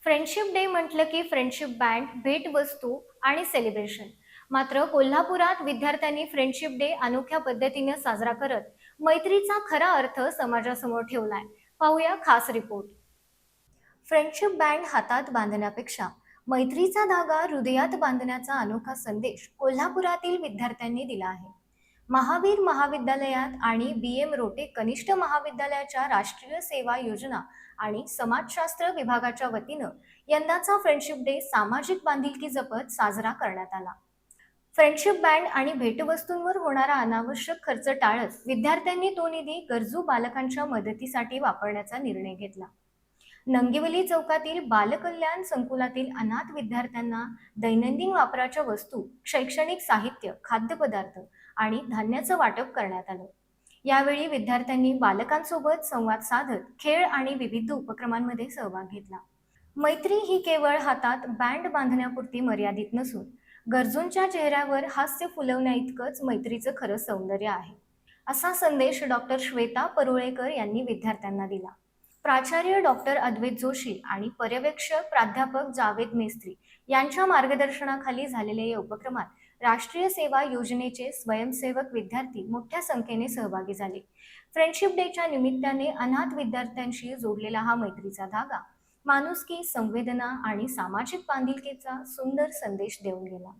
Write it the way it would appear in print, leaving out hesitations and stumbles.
Friendship day म्हटलं की friendship band, भेटवस्तू आणि सेलिब्रेशन. मात्र कोल्हापुरात विद्यार्थ्यांनी फ्रेंडशिप डे अनोख्या पद्धतीने साजरा करत मैत्रीचा खरा अर्थ समाजासमोर ठेवलाय. पाहूया खास रिपोर्ट. फ्रेंडशिप बँड हातात बांधण्यापेक्षा मैत्रीचा धागा हृदयात बांधण्याचा अनोखा संदेश कोल्हापुरातील विद्यार्थ्यांनी दिला आहे. महावीर महाविद्यालयात आणि BM रोटे कनिष्ठ महाविद्यालयाच्या राष्ट्रीय सेवा योजना आणि समाजशास्त्र विभागाच्या वतीनं यंदाचा फ्रेंडशिप डे सामाजिक बांधिलकी जपत साजरा करण्यात आला. फ्रेंडशिप बँड आणि भेटवस्तूंवर होणारा अनावश्यक खर्च टाळत विद्यार्थ्यांनी तो निधी गरजू बालकांच्या मदतीसाठी वापरण्याचा निर्णय घेतला. नंदिवली चौकातील बालकल्याण संकुलातील अनाथ विद्यार्थ्यांना दैनंदिन वापराच्या वस्तू, शैक्षणिक साहित्य, खाद्यपदार्थ आणि धान्याचं वाटप करण्यात आलं. यावेळी विद्यार्थ्यांनी बालकांसोबत संवाद साधत खेळ आणि विविध उपक्रमांमध्ये सहभाग घेतला. मैत्री ही केवळ हातात बँड बांधण्यापुरती मर्यादित नसून गरजूंच्या चेहऱ्यावर हास्य फुलवण्याइतकंच मैत्रीचं खरं सौंदर्य आहे, असा संदेश डॉक्टर श्वेता परुळेकर यांनी विद्यार्थ्यांना दिला. प्राचार्य डॉक्टर अद्वैत जोशी आणि पर्यवेक्षक प्राध्यापक जावेद मेस्त्री यांच्या मार्गदर्शनाखाली झालेल्या या उपक्रमात राष्ट्रीय सेवा योजनेचे स्वयंसेवक विद्यार्थी मोठ्या संख्येने सहभागी झाले. फ्रेंडशिप डेच्या निमित्ताने अनाथ विद्यार्थ्यांशी जोडलेला हा मैत्रीचा धागा माणुसकी, संवेदना आणि सामाजिक बांधिलकीचा सुंदर संदेश देऊन गेला.